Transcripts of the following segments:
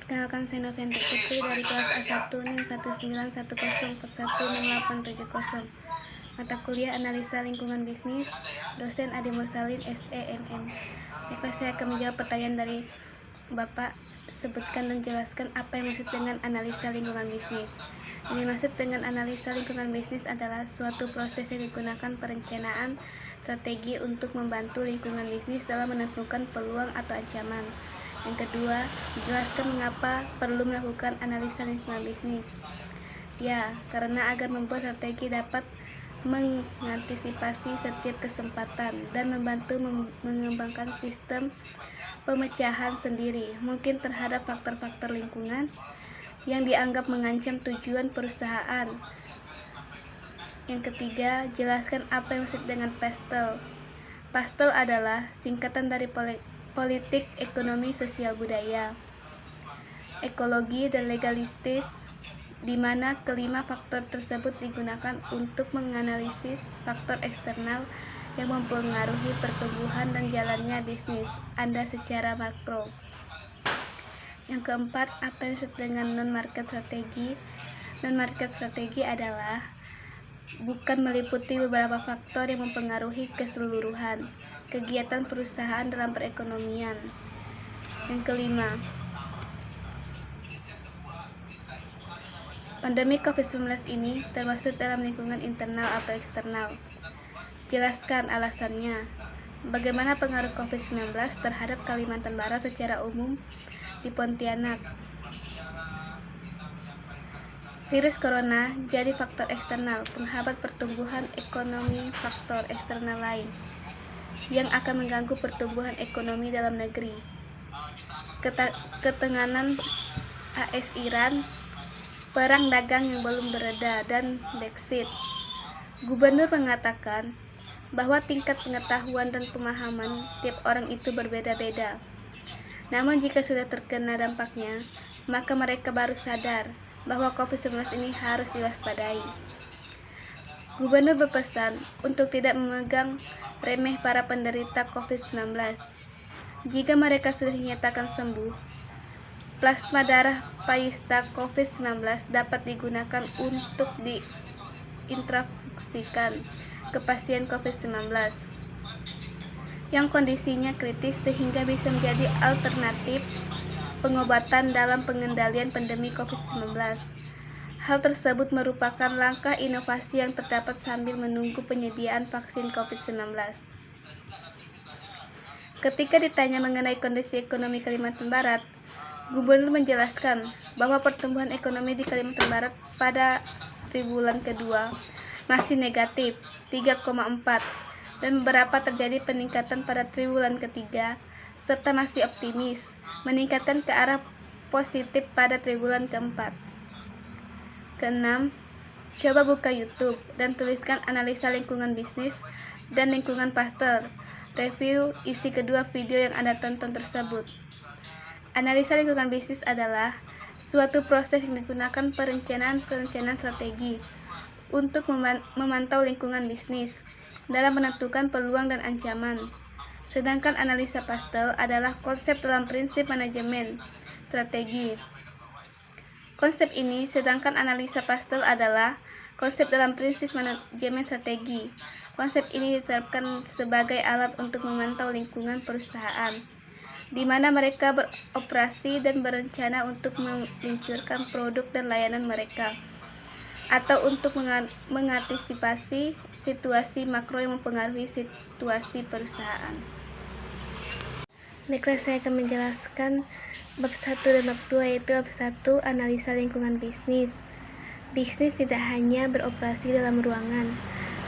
Perkenalkan, saya Novianti Putri dari kelas A1 NIM 19104146870. Mata kuliah Analisa Lingkungan Bisnis, dosen Ade Mursalin, SEMM. Baiklah, saya akan menjawab pertanyaan dari Bapak. Sebutkan dan jelaskan apa yang maksud dengan analisa lingkungan bisnis. Yang dimaksud dengan analisa lingkungan bisnis adalah suatu proses yang digunakan perencanaan strategi untuk membantu lingkungan bisnis dalam menentukan peluang atau ancaman. Yang kedua, jelaskan mengapa perlu melakukan analisa lingkungan bisnis. Ya, karena agar membuat strategi dapat mengantisipasi setiap kesempatan dan membantu mengembangkan sistem pemecahan sendiri mungkin terhadap faktor-faktor lingkungan yang dianggap mengancam tujuan perusahaan. Yang ketiga, jelaskan apa yang maksud dengan PASTEL. PASTEL adalah singkatan dari politik, ekonomi, sosial, budaya, ekologi, dan legalistis, di mana kelima faktor tersebut digunakan untuk menganalisis faktor eksternal yang mempengaruhi pertumbuhan dan jalannya bisnis Anda secara makro. Yang keempat, apa yang disebut dengan non-market strategi? Non-market strategi adalah bukan meliputi beberapa faktor yang mempengaruhi keseluruhan kegiatan perusahaan dalam perekonomian. Yang kelima, pandemi COVID-19 ini termasuk dalam lingkungan internal atau eksternal. Jelaskan alasannya. Bagaimana pengaruh COVID-19 terhadap Kalimantan Barat secara umum di Pontianak? Virus corona jadi faktor eksternal, penghambat pertumbuhan ekonomi. Faktor eksternal lain yang akan mengganggu pertumbuhan ekonomi dalam negeri: ketegangan AS-Iran, perang dagang yang belum bereda, dan Brexit. Gubernur mengatakan bahwa tingkat pengetahuan dan pemahaman tiap orang itu berbeda-beda. Namun jika sudah terkena dampaknya, maka mereka baru sadar bahwa COVID-19 ini harus diwaspadai. Gubernur berpesan untuk tidak memegang remeh para penderita COVID-19. Jika mereka sudah dinyatakan sembuh, plasma darah payista COVID-19 dapat digunakan untuk diintrafusikan ke pasien COVID-19 yang kondisinya kritis sehingga bisa menjadi alternatif pengobatan dalam pengendalian pandemi COVID-19. Hal tersebut merupakan langkah inovasi yang terdapat sambil menunggu penyediaan vaksin COVID-19. Ketika ditanya mengenai kondisi ekonomi Kalimantan Barat, Gubernur menjelaskan bahwa pertumbuhan ekonomi di Kalimantan Barat pada triwulan kedua masih negatif 3,4 dan beberapa terjadi peningkatan pada triwulan ketiga serta masih optimis meningkatkan ke arah positif pada triwulan keempat. Keenam, coba buka YouTube dan tuliskan analisa lingkungan bisnis dan lingkungan PASTEL. Review isi kedua video yang Anda tonton tersebut. Analisa lingkungan bisnis adalah suatu proses yang digunakan perencanaan strategi untuk memantau lingkungan bisnis dalam menentukan peluang dan ancaman. Sedangkan analisa PASTEL adalah konsep dalam prinsip manajemen strategi. Konsep ini, sedangkan analisa PASTEL adalah konsep dalam prinsip manajemen strategi. Konsep ini diterapkan sebagai alat untuk memantau lingkungan perusahaan, di mana mereka beroperasi dan berencana untuk meluncurkan produk dan layanan mereka, atau untuk mengantisipasi situasi makro yang mempengaruhi situasi perusahaan. Baiklah, saya akan menjelaskan bab 1 dan bab 2, yaitu bab 1, analisa lingkungan bisnis. Bisnis tidak hanya beroperasi dalam ruangan,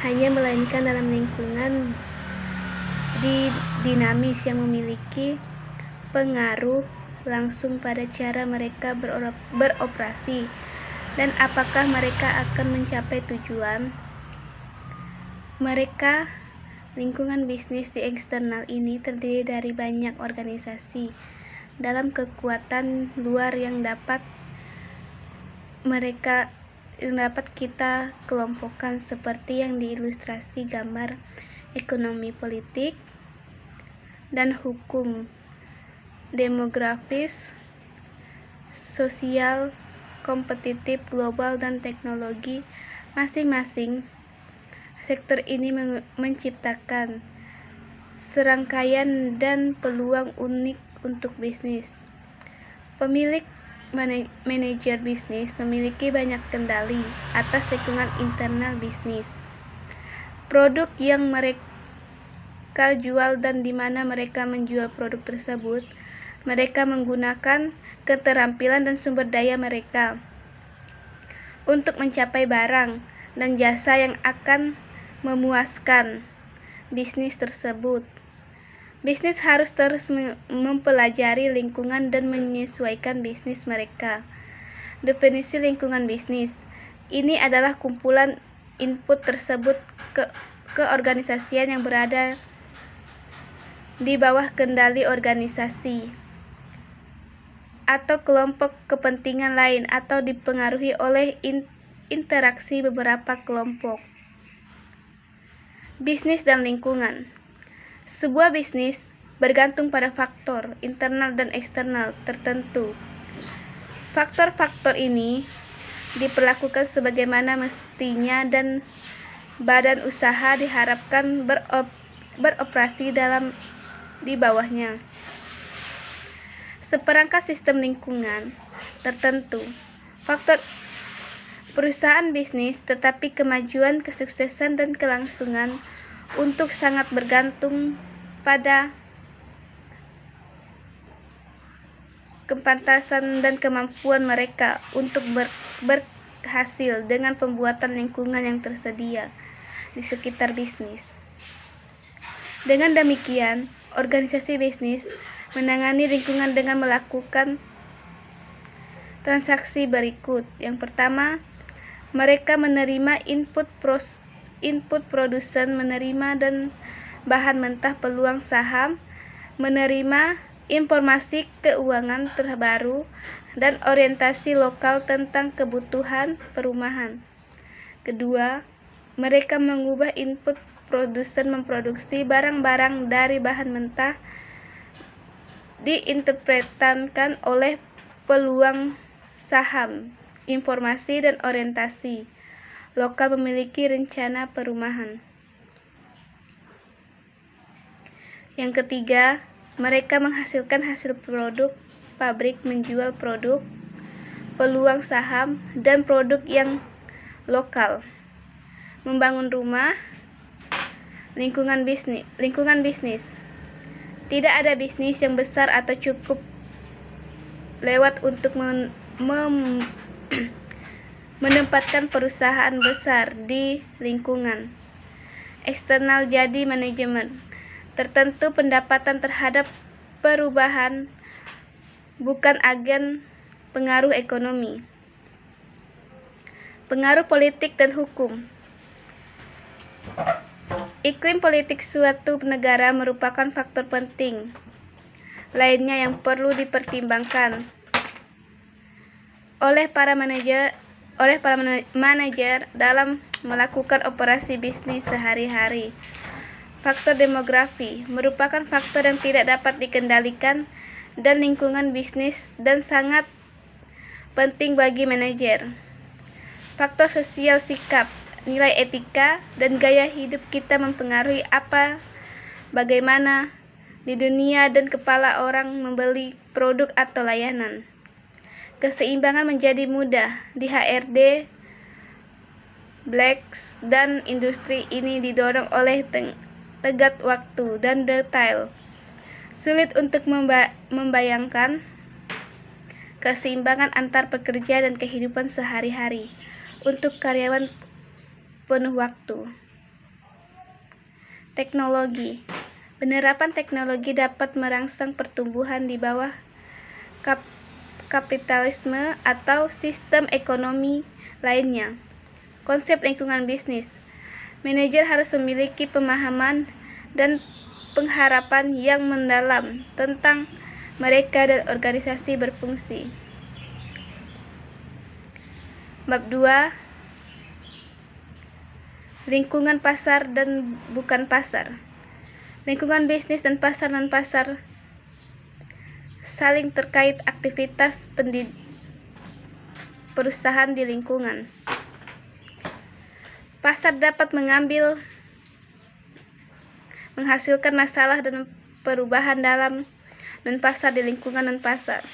melainkan dalam lingkungan dinamis yang memiliki pengaruh langsung pada cara mereka beroperasi dan apakah mereka akan mencapai tujuan mereka. Lingkungan bisnis di eksternal ini terdiri dari banyak organisasi dalam kekuatan luar yang dapat kita kelompokkan seperti yang diilustrasi gambar ekonomi, politik, dan hukum, demografis, sosial, kompetitif, global, dan teknologi. Masing-masing sektor ini menciptakan serangkaian dan peluang unik untuk bisnis. Pemilik manajer bisnis memiliki banyak kendali atas lingkungan internal bisnis, produk yang mereka jual dan di mana mereka menjual produk tersebut. Mereka menggunakan keterampilan dan sumber daya mereka untuk mencapai barang dan jasa yang akan memuaskan bisnis tersebut. Bisnis harus terus mempelajari lingkungan dan menyesuaikan bisnis mereka. Definisi lingkungan bisnis. Ini adalah kumpulan input tersebut keorganisasian yang berada di bawah kendali organisasi atau kelompok kepentingan lain atau dipengaruhi oleh interaksi beberapa kelompok. Bisnis dan lingkungan. Sebuah bisnis bergantung pada faktor internal dan eksternal tertentu. Faktor-faktor ini diperlakukan sebagaimana mestinya dan badan usaha diharapkan beroperasi di bawahnya. Seperangkat sistem lingkungan tertentu. Faktor perusahaan bisnis, tetapi kemajuan, kesuksesan, dan kelangsungan untuk sangat bergantung pada kepantasan dan kemampuan mereka untuk berhasil dengan pembuatan lingkungan yang tersedia di sekitar bisnis. Dengan demikian, organisasi bisnis menangani lingkungan dengan melakukan transaksi berikut. Yang pertama, mereka menerima input produsen, menerima dan bahan mentah peluang saham, menerima informasi keuangan terbaru, dan orientasi lokal tentang kebutuhan perumahan. Kedua, mereka mengubah input produsen memproduksi barang-barang dari bahan mentah diinterpretasikan oleh peluang saham, informasi, dan orientasi lokal memiliki rencana perumahan. Yang ketiga, mereka menghasilkan hasil produk, pabrik menjual produk, peluang saham, dan produk yang lokal. Membangun rumah, lingkungan bisnis. Tidak ada bisnis yang besar atau cukup lewat untuk menempatkan perusahaan besar di lingkungan eksternal. Jadi manajemen tertentu pendapatan terhadap perubahan bukan agen pengaruh ekonomi. Pengaruh politik dan hukum. Iklim politik suatu negara merupakan faktor penting lainnya yang perlu dipertimbangkan oleh para manajer dalam melakukan operasi bisnis sehari-hari. Faktor demografi merupakan faktor yang tidak dapat dikendalikan dan lingkungan bisnis dan sangat penting bagi manajer. Faktor sosial, sikap, nilai etika, dan gaya hidup kita mempengaruhi bagaimana di dunia dan kepala orang membeli produk atau layanan. Keseimbangan menjadi mudah di HRD, Blacks, dan industri ini didorong oleh tegak waktu dan detail. Sulit untuk membayangkan keseimbangan antar pekerja dan kehidupan sehari-hari untuk karyawan penuh waktu. Teknologi. Penerapan teknologi dapat merangsang pertumbuhan di bawah kapitalisme atau sistem ekonomi lainnya. Konsep lingkungan bisnis. Manajer harus memiliki pemahaman dan pengharapan yang mendalam tentang mereka dan organisasi berfungsi. Bab 2. Lingkungan pasar dan bukan pasar. Lingkungan bisnis dan pasar non-pasar saling terkait. Aktivitas perusahaan di lingkungan. Pasar dapat menghasilkan masalah dan perubahan dalam non-pasar di lingkungan non-pasar.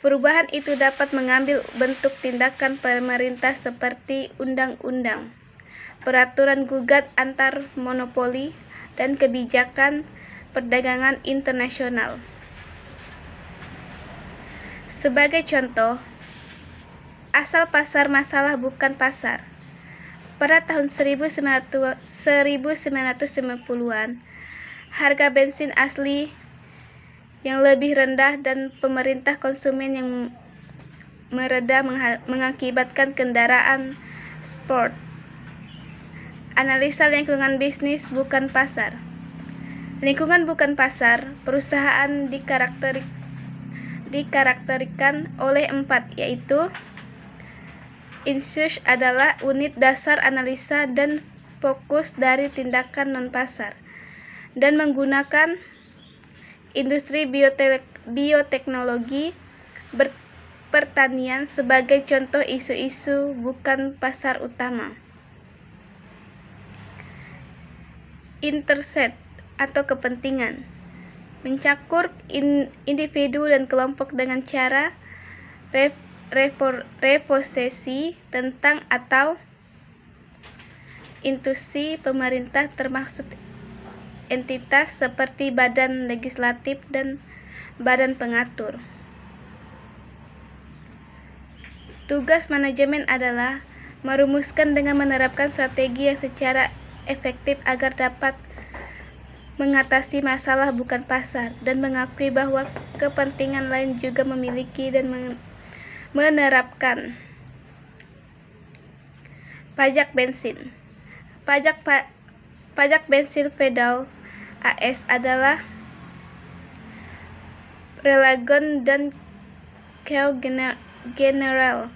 Perubahan itu dapat mengambil bentuk tindakan pemerintah seperti undang-undang, peraturan gugat antar monopoli, dan kebijakan perdagangan internasional. Sebagai contoh, asal pasar masalah bukan pasar. Pada tahun 1990-an, harga bensin asli yang lebih rendah dan pemerintah konsumen yang mereda mengakibatkan kendaraan sport. Analisa lingkungan bisnis bukan pasar. Lingkungan bukan pasar, perusahaan dikarakterikan oleh 4, yaitu Insight adalah unit dasar analisa dan fokus dari tindakan non-pasar, dan menggunakan industri bioteknologi pertanian sebagai contoh isu-isu bukan pasar utama. Interest atau kepentingan mencakup individu dan kelompok dengan cara reposisi tentang atau institusi pemerintah, termasuk entitas seperti badan legislatif dan badan pengatur. Tugas manajemen adalah merumuskan dengan menerapkan strategi yang secara efektif agar dapat mengatasi masalah bukan pasar, dan mengakui bahwa kepentingan lain juga memiliki dan menerapkan. Pajak bensin. Pajak bensin federal AS adalah Relagon dan General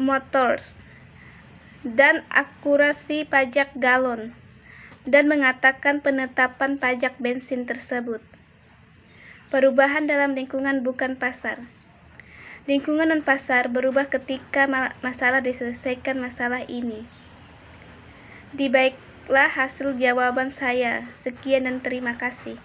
Motors, dan akurasi pajak galon, dan mengatakan penetapan pajak bensin tersebut. Perubahan dalam lingkungan bukan pasar. Lingkungan non-pasar berubah ketika masalah diselesaikan. Masalah ini dibaiklah hasil jawaban saya. Sekian dan terima kasih.